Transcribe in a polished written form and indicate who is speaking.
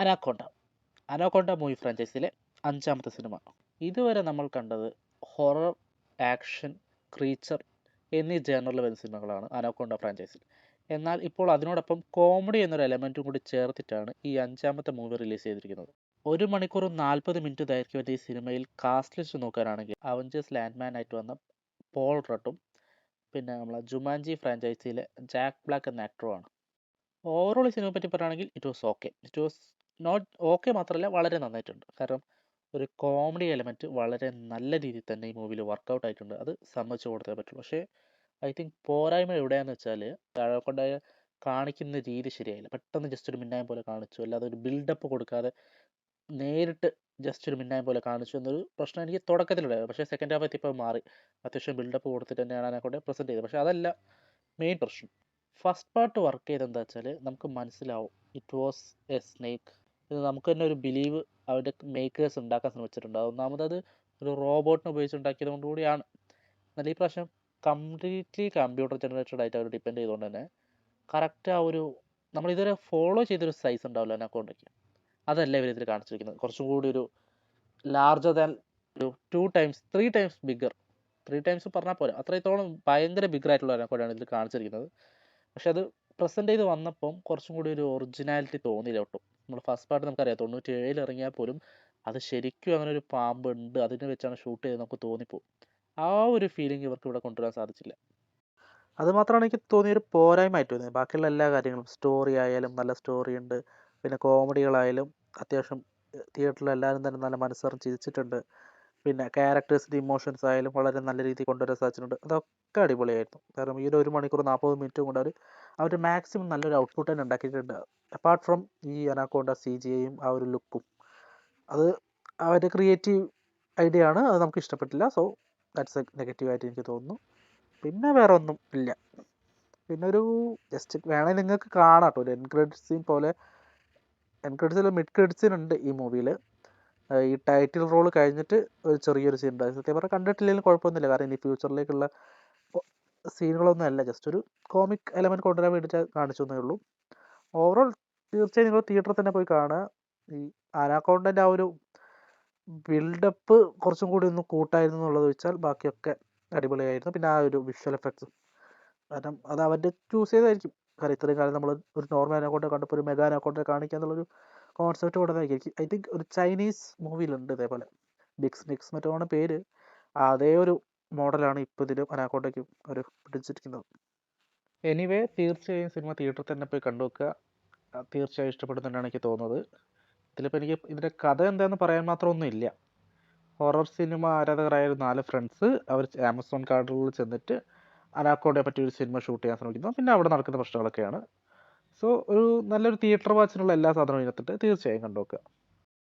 Speaker 1: Anaconda. Anaconda movie ഫ്രാഞ്ചൈസിയിലെ 5ാമത്തെ സിനിമ. ഇതുവരെ നമ്മൾ കണ്ടത് ഹൊറർ, ആക്ഷൻ, ക്രീച്ചർ എന്നീ ജേണറിൽ വരുന്ന സിനിമകളാണ് അനാക്കോണ്ട ഫ്രാഞ്ചൈസിൽ. എന്നാൽ ഇപ്പോൾ അതിനോടൊപ്പം കോമഡി എന്നൊരു എലമെൻറ്റും കൂടി ചേർത്തിട്ടാണ് ഈ 5ാമത്തെ മൂവി റിലീസ് ചെയ്തിരിക്കുന്നത്. 1 മണിക്കൂറും 40 മിനിറ്റ് ദൈർഘ്യം വരുന്ന ഈ സിനിമയിൽ കാസ്റ്റ് ലിസ്റ്റ് നോക്കുകയാണെങ്കിൽ അവഞ്ചേഴ്സ് ലാൻഡ്മാൻ ആയിട്ട് വന്ന പോൾ റട്ടും പിന്നെ നമ്മളെ ജുമാൻജി ഫ്രാഞ്ചൈസിയിലെ ജാക്ക് ബ്ലാക്ക് എന്ന ആക്ടറുമാണ്. ഓവറോൾ ഈ സിനിമയെ പറ്റി പറയുകയാണെങ്കിൽ it was okay. It was not okay മാത്രമല്ല, വളരെ നന്നായിട്ടുണ്ട്. കാരണം ഒരു കോമഡി എലമെൻറ്റ് വളരെ നല്ല രീതിയിൽ തന്നെ ഈ മൂവിയിൽ വർക്കൗട്ട് ആയിട്ടുണ്ട്. അത് സമ്മതിച്ചു കൊടുത്തേ പറ്റുള്ളൂ. പക്ഷേ ഐ തിങ്ക് പോരായ്മ എവിടെയാണെന്ന് വെച്ചാൽ താഴെക്കൊണ്ട് കാണിക്കുന്ന രീതി ശരിയായില്ല. പെട്ടെന്ന് ജസ്റ്റ് ഒരു മിന്നായം പോലെ കാണിച്ചു, അല്ലാതെ ഒരു ബിൽഡപ്പ് കൊടുക്കാതെ നേരിട്ട് ജസ്റ്റ് ഒരു മിന്നായം പോലെ കാണിച്ചു എന്നൊരു പ്രശ്നം എനിക്ക് തുടക്കത്തിലുണ്ടായിരുന്നു. പക്ഷേ സെക്കൻഡ് ഹാഫ് എത്തിയപ്പോൾ മാറി. അത്യാവശ്യം ബിൽഡപ്പ് കൊടുത്തിട്ട് തന്നെയാണ് അതിനെക്കൊണ്ട് പ്രസൻറ്റ് ചെയ്തത്. പക്ഷേ അതല്ല മെയിൻ പ്രശ്നം. ഫസ്റ്റ് പാർട്ട് വർക്ക് ചെയ്തെന്താ വെച്ചാൽ നമുക്ക് മനസ്സിലാവും ഇറ്റ് വാസ് എ സ്നേക്ക്. ഇത് നമുക്ക് തന്നെ ഒരു ബിലീവ് അവരുടെ മേക്കേഴ്സ് ഉണ്ടാക്കാൻ ശ്രമിച്ചിട്ടുണ്ട്. ഒന്നാമത് ഒരു റോബോട്ടിനെ ഉപയോഗിച്ച് ഉണ്ടാക്കിയത് കൊണ്ട് കൂടിയാണ്. എന്നാൽ ഈ പ്രാവശ്യം കംപ്ലീറ്റ്ലി കമ്പ്യൂട്ടർ ജനറേറ്റഡ് ആയിട്ട് അവർ ഡിപ്പെൻഡ് ചെയ്തുകൊണ്ട് തന്നെ കറക്റ്റ് ആ ഒരു നമ്മൾ ഇതുവരെ ഫോളോ ചെയ്തൊരു സൈസ് ഉണ്ടാവില്ല അനാക്കോണ്ടയ്ക്ക്. അതല്ല ഇവർ ഇതിൽ കാണിച്ചിരിക്കുന്നത്. കുറച്ചും കൂടി ഒരു ലാർജർ ദാൻ ഒരു 2 ടൈംസ് 3 ടൈംസ് ബിഗ്ഗർ. 3 ടൈംസ് പറഞ്ഞാൽ പോരാ, അത്രത്തോളം ഭയങ്കര ബിഗ്ഗർ ആയിട്ടുള്ള അനാക്കോണ്ടയാണ് ഇതിൽ കാണിച്ചിരിക്കുന്നത്. പക്ഷെ അത് പ്രസൻറ്റ് ചെയ്ത് വന്നപ്പം കുറച്ചും കൂടി ഒരു ഒറിജിനാലിറ്റി തോന്നിയില്ല ഒട്ടും. നമ്മൾ ഫസ്റ്റ് പാർട്ട് നമുക്കറിയാം 97 ഇറങ്ങിയാൽ പോലും അത് ശരിക്കും അങ്ങനെ ഒരു പാമ്പുണ്ട്, അതിനെ വെച്ചാണ് ഷൂട്ട് ചെയ്ത് നമുക്ക് തോന്നിപ്പോവും. ആ ഒരു ഫീലിംഗ് ഇവർക്ക് ഇവിടെ കൊണ്ടുവരാൻ സാധിച്ചില്ല. അത് മാത്രമാണ് എനിക്ക് തോന്നിയൊരു പോരായ്മയായിട്ട് തോന്നിയത്. ബാക്കിയുള്ള എല്ലാ കാര്യങ്ങളും സ്റ്റോറി ആയാലും നല്ല സ്റ്റോറി ഉണ്ട്, പിന്നെ കോമഡികളായാലും അത്യാവശ്യം തിയേറ്ററിൽ എല്ലാവരും തന്നെ നല്ല മനസ്സറിഞ്ഞ് ചിരിച്ചിട്ടുണ്ട്. പിന്നെ ക്യാരക്ടേഴ്സിൻ്റെ ഇമോഷൻസ് ആയാലും വളരെ നല്ല രീതിയിൽ കൊണ്ടുവരാൻ സാധിച്ചിട്ടുണ്ട്. അതൊക്കെ അടിപൊളിയായിരുന്നു. കാരണം ഈ ഒരു 1 മണിക്കൂർ 40 മിനിറ്റും കൊണ്ട് അവർ മാക്സിമം നല്ലൊരു ഔട്ട്പുട്ട് തന്നെ ഉണ്ടാക്കിയിട്ടുണ്ട്. അപ്പാർട്ട് ഫ്രം ഈ അനാക്കോണ്ട CGIയും ആ ഒരു ലുക്കും, അത് അവരുടെ ക്രിയേറ്റീവ് ഐഡിയ ആണ്. അത് നമുക്ക് ഇഷ്ടപ്പെട്ടില്ല. സോ ദാറ്റ്സ് എ നെഗറ്റീവായിട്ട് എനിക്ക് തോന്നുന്നു. പിന്നെ വേറെ ഒന്നും ഇല്ല. പിന്നെ ഒരു ജസ്റ്റ് വേണമെങ്കിൽ നിങ്ങൾക്ക് കാണാം കേട്ടോ, ഒരു എൻഡ് ക്രെഡിറ്റ് സീൻ പോലെ. എൻഡ് ക്രെഡിറ്റ്സിൽ മിഡ് ക്രെഡിറ്റ് സീൻ ഉണ്ട് ഈ മൂവിയിൽ. ഈ ടൈറ്റിൽ റോൾ കഴിഞ്ഞിട്ട് ഒരു ചെറിയൊരു സീൻ ഉണ്ട്. സത്യം പറഞ്ഞാൽ കണ്ടിട്ടില്ലെങ്കിലും കുഴപ്പമൊന്നുമില്ല. കാരണം ഇനി ഫ്യൂച്ചറിലേക്കുള്ള സീനുകളൊന്നും അല്ല, ജസ്റ്റ് ഒരു കോമിക് എലമെൻറ്റ് കൊണ്ടുവരാൻ വേണ്ടിയിട്ട് കാണിച്ചു എന്നേ ഉള്ളൂ. ഓവറോൾ തീർച്ചയായും നിങ്ങൾ തിയേറ്ററിൽ തന്നെ പോയി കാണുക. ഈ അനാക്കോണ്ടൻ്റെ ആ ഒരു ബിൽഡപ്പ് കുറച്ചും കൂടി ഒന്ന് കൂട്ടായിരുന്നു എന്നുള്ളത് വെച്ചാൽ ബാക്കിയൊക്കെ അടിപൊളിയായിരുന്നു. പിന്നെ ആ ഒരു വിഷ്വൽ എഫക്ട്സും, കാരണം അത് അവരുടെ ചൂസ് ചെയ്തായിരിക്കും. കാരണം ഇത്രയും കാലം നമ്മൾ ഒരു നോർമൽ അനാക്കോണ്ടെ കണ്ടപ്പോൾ ഒരു മെഗാ അനാക്കോണ്ടെ കാണിക്കുക എന്നുള്ളൊരു കോൺസെപ്റ്റ് കൊണ്ടുവന്നായിരിക്കും. ഐ തിങ്ക് ഒരു ചൈനീസ് മൂവിയിലുണ്ട് ഇതേപോലെ, ബിക്സ് മറ്റോണ് പേര്. അതേ ഒരു മോഡലാണ് ഇപ്പോൾ ഇതിലും അനാക്കോണ്ടയ്ക്കും ഒരു പിടിച്ചിരിക്കുന്നത്. എനിവേ തീർച്ചയായും സിനിമ തിയേറ്ററിൽ തന്നെ പോയി കണ്ടു വെക്കുക. തീർച്ചയായും ഇഷ്ടപ്പെടുന്നുണ്ടെന്നാണ് എനിക്ക് തോന്നുന്നത്. ഇതിലിപ്പോൾ എനിക്ക് ഇതിൻ്റെ കഥ എന്താണെന്ന് പറയാൻ മാത്രമൊന്നും ഇല്ല. ഹൊറർ സിനിമ ആരാധകരായ 4 ഫ്രണ്ട്സ് അവർ ആമസോൺ കാർഡുകളിൽ ചെന്നിട്ട് അനാക്കോണ്ടയെ പറ്റി ഒരു സിനിമ ഷൂട്ട് ചെയ്യാൻ ശ്രമിക്കുന്നു. പിന്നെ അവിടെ നടക്കുന്ന പ്രശ്നങ്ങളൊക്കെയാണ്. സോ ഒരു നല്ലൊരു തിയേറ്റർ വാച്ചിനുള്ള എല്ലാ സാധനവും ഇതിനകത്തുണ്ട്. തീർച്ചയായും കണ്ടു നോക്കുക.